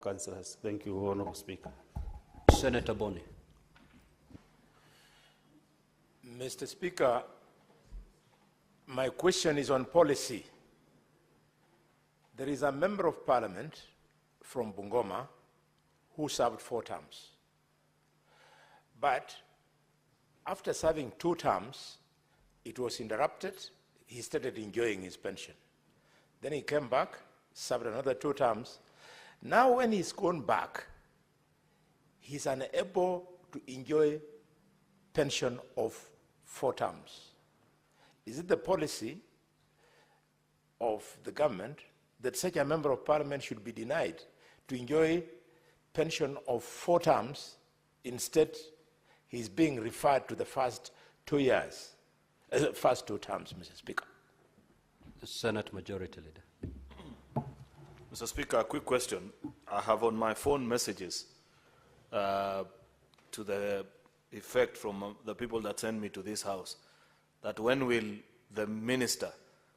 Councillors. Thank you, Honourable Speaker. Senator Boni. Mr. Speaker, my question is on policy. There is a member of parliament from Bungoma who served 4 terms. But after serving 2 terms, it was interrupted. He started enjoying his pension. Then he came back, served another 2 terms. Now when he's gone back, he's unable to enjoy pension of 4 terms. Is it the policy of the government that such a member of parliament should be denied to enjoy pension of 4 terms? Instead, he's being referred to the first 2 years, first 2 terms, Mr. Speaker. The Senate Majority Leader. Mr. Speaker, a quick question. I have on my phone messages to the effect from the people that send me to this house, that when will the minister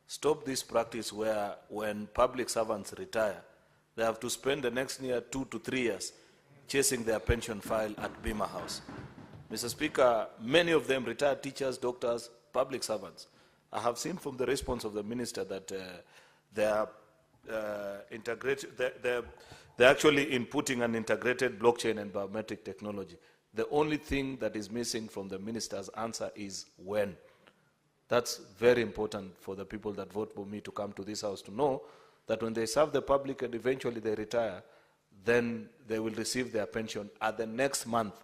stop this practice where when public servants retire, they have to spend the next near 2 to 3 years chasing their pension file at Bima House. Mr. Speaker, many of them retired teachers, doctors, public servants. I have seen from the response of the minister that they're actually inputting an integrated blockchain and biometric technology. The only thing that is missing from the minister's answer is when. That's very important for the people that vote for me to come to this house to know that when they serve the public and eventually they retire, then they will receive their pension at the next month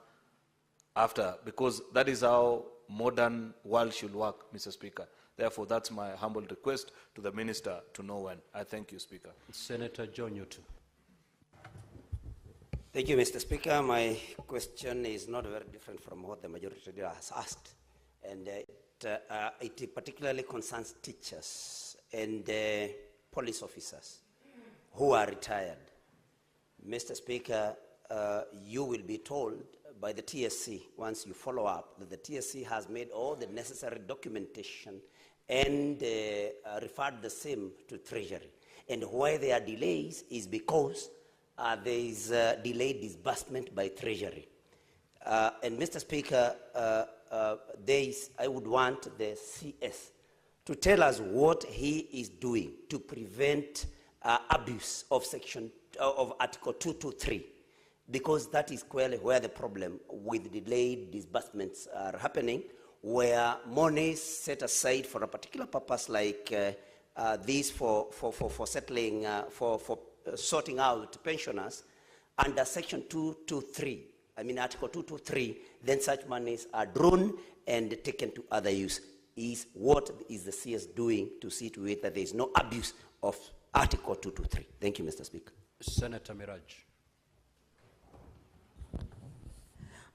after, because that is how modern world should work, Mr. Speaker. Therefore, that's my humble request to the minister to know when. I thank you, Speaker. Senator John Newton. Thank you, Mr. Speaker. My question is not very different from what the Majority Leader has asked, and it particularly concerns teachers and police officers who are retired. Mr. Speaker, you will be told by the TSC, once you follow up, that the TSC has made all the necessary documentation and referred the same to Treasury. And why there are delays is because there is delayed disbursement by Treasury. And Mr. Speaker, I would want the CS to tell us what he is doing to prevent abuse of Article 223, because that is clearly where the problem with delayed disbursements are happening, where money set aside for a particular purpose like this for settling, for sorting out pensioners under Section 223, Article 223, then such monies are drawn and taken to other use. What is the CS doing to see to it that there is no abuse of Article 223? Thank you, Mr. Speaker. Senator Miraj.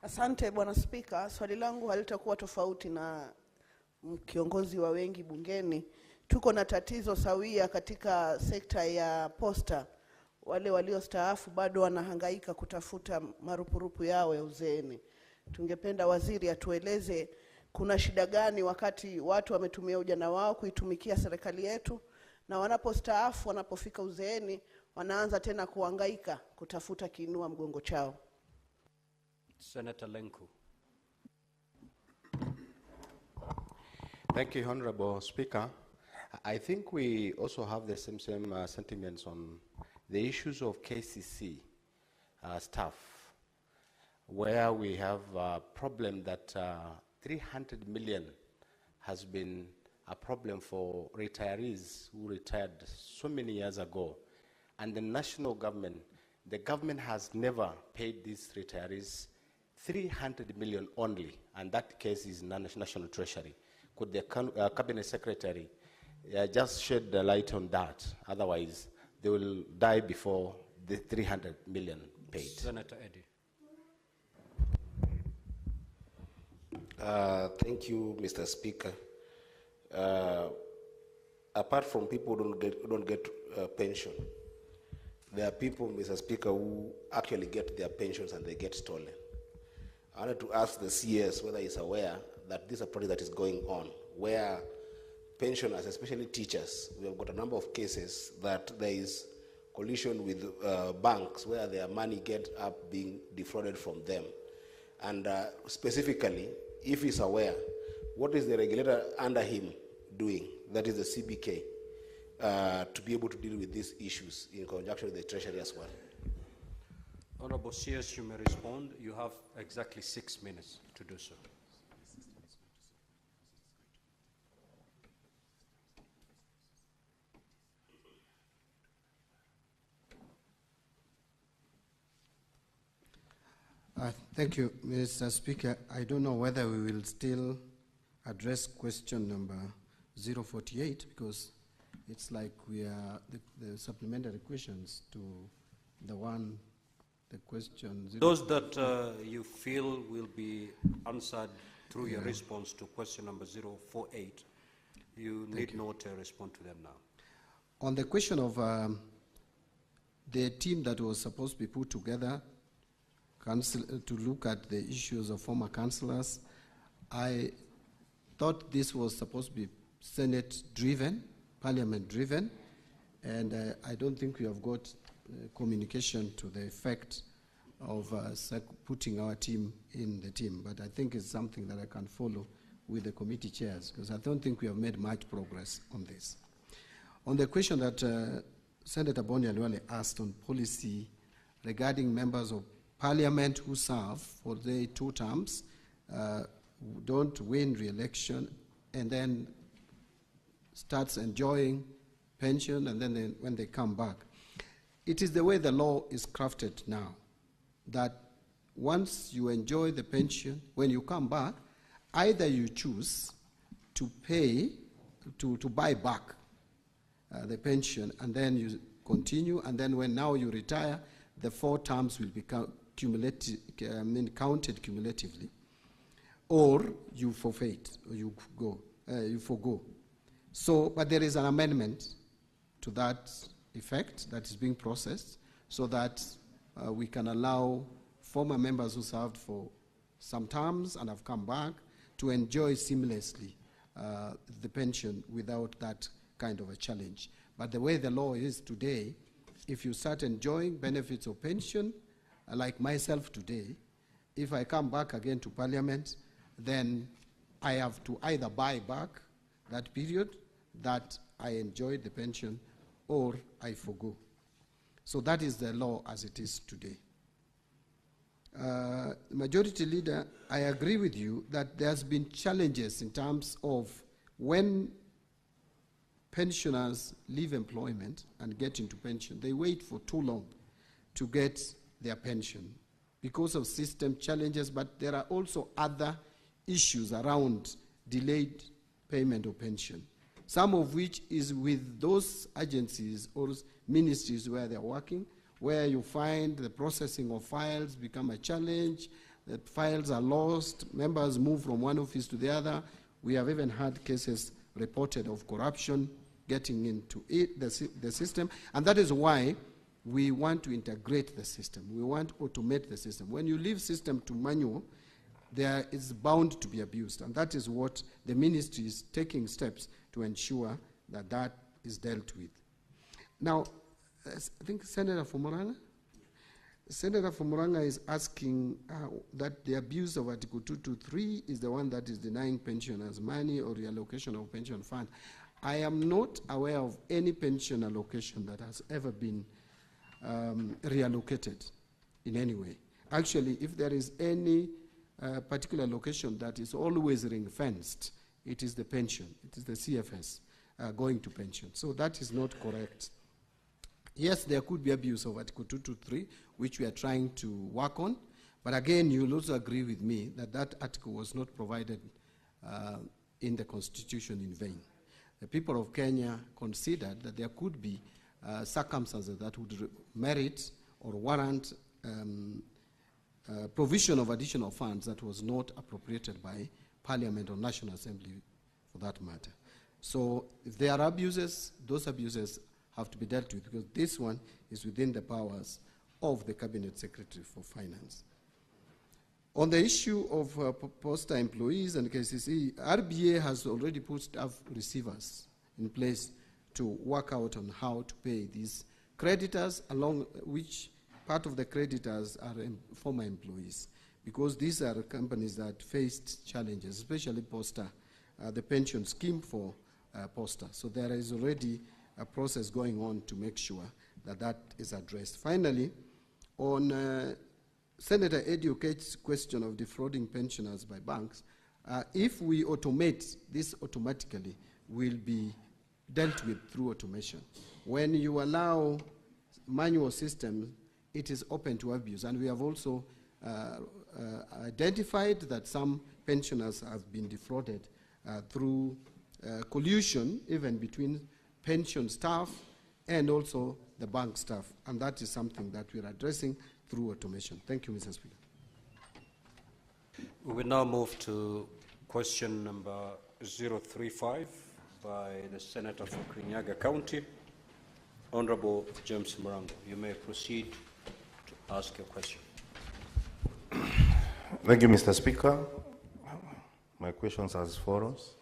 Asante Bwana Spika, swali langu halitakuwa tofauti na kiongozi wa wengi bungeni. Tuko na tatizo sawia katika sekta ya posta. Wale waliostaafu bado wanahangaika kutafuta marupurupu yao ya uzeeni. Tungependa waziri atueleze kuna shida gani wakati watu wametumia ujana wao kuitumikia serikali yetu, na wanapostaafu, wanapofika uzeeni, wanaanza tena kuhangaika kutafuta kiinua mgongo chao. Senator Lenku. Thank you, Honorable Speaker. I think we also have the same sentiments on the issues of KCC staff, where we have a problem that 300 million has been a problem for retirees who retired so many years ago. And the national government, the government has never paid these retirees 300 million only, and that case is National Treasury. Could the Cabinet Secretary just shed the light on that? Otherwise, they will die before the 300 million paid. Senator Eddy. Thank you, Mr. Speaker. Apart from people who don't get pension, there are people, Mr. Speaker, who actually get their pensions and they get stolen. I wanted to ask the CS whether he's aware that this is a project that is going on, where pensioners, especially teachers, we have got a number of cases that there is collision with banks where their money get up being defrauded from them. And specifically, if he's aware, what is the regulator under him doing, that is the CBK, to be able to deal with these issues in conjunction with the Treasury as well? Honorable CS, you may respond. You have exactly 6 minutes to do so. Thank you, Mr. Speaker. I don't know whether we will still address question number 048 because it's like we are the supplementary questions to the question. Those that you feel will be answered through your response to question number 048, you need not respond to them now. On the question of the team that was supposed to be put together to look at the issues of former councillors, I thought this was supposed to be Senate-driven, Parliament-driven, and I don't think we have got communication to the effect of putting our team in the team, but I think it's something that I can follow with the committee chairs, because I don't think we have made much progress on this. On the question that Senator Boni Pins asked on policy regarding members of Parliament who serve for the 2 terms, don't win re-election, and then starts enjoying pension, and then when they come back. It is the way the law is crafted now, that once you enjoy the pension, when you come back, either you choose to pay, to buy back the pension, and then you continue, and then when now you retire, the 4 terms will become counted cumulatively, or you forfeit, or you forgo. So, but there is an amendment to that effect that is being processed, so that we can allow former members who served for some terms and have come back to enjoy seamlessly the pension without that kind of a challenge. But the way the law is today, if you start enjoying benefits of pension, like myself today, if I come back again to Parliament, then I have to either buy back that period that I enjoyed the pension, or I forgo. So that is the law as it is today. Majority Leader, I agree with you that there's been challenges in terms of when pensioners leave employment and get into pension, they wait for too long to get their pension because of system challenges, but there are also other issues around delayed payment of pension, some of which is with those agencies or ministries where they're working, where you find the processing of files become a challenge, that files are lost, members move from one office to the other. We have even had cases reported of corruption getting into the system, and that is why we want to integrate the system. We want to automate the system. When you leave system to manual, there is bound to be abused, and that is what the ministry is taking steps to ensure that that is dealt with. Now, I think Senator Fumuranga is asking that the abuse of Article 223 is the one that is denying pensioners money or reallocation of pension fund. I am not aware of any pension allocation that has ever been reallocated in any way. Actually, if there is any particular location that is always ring-fenced, it is the pension, it is the CFS going to pension. So that is not correct. Yes, there could be abuse of Article 223, which we are trying to work on, but again, you'll also agree with me that that article was not provided in the Constitution in vain. The people of Kenya considered that there could be circumstances that would merit or warrant provision of additional funds that was not appropriated by Parliament or National Assembly for that matter. So if there are abuses, those abuses have to be dealt with, because this one is within the powers of the Cabinet Secretary for Finance. On the issue of poster employees and KCC, RBA has already put staff receivers in place to work out on how to pay these creditors, along which part of the creditors are former employees, because these are companies that faced challenges, especially Posta, the pension scheme for Posta. So there is already a process going on to make sure that that is addressed. Finally, on Senator Educate's question of defrauding pensioners by banks, if we automate, this automatically will be dealt with through automation. When you allow manual systems, it is open to abuse. And we have also identified that some pensioners have been defrauded through collusion, even between pension staff and also the bank staff. And that is something that we are addressing through automation. Thank you, Mr. Speaker. We will now move to question number 035 by the Senator for Kirinyaga County, Honorable James Murango. You may proceed to ask your question. Thank you, Mr. Speaker. My questions are as follows.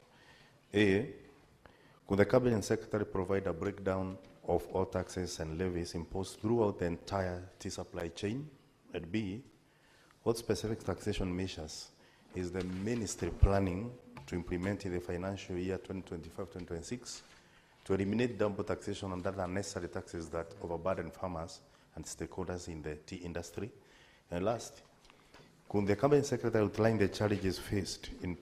A, could the Cabinet Secretary provide a breakdown of all taxes and levies imposed throughout the entire tea supply chain? And B, what specific taxation measures is the Ministry planning to implement in the financial year 2025-2026 to eliminate double taxation and other unnecessary taxes that overburden farmers and stakeholders in the tea industry? And last, could the Cabinet Secretary outline the challenges faced in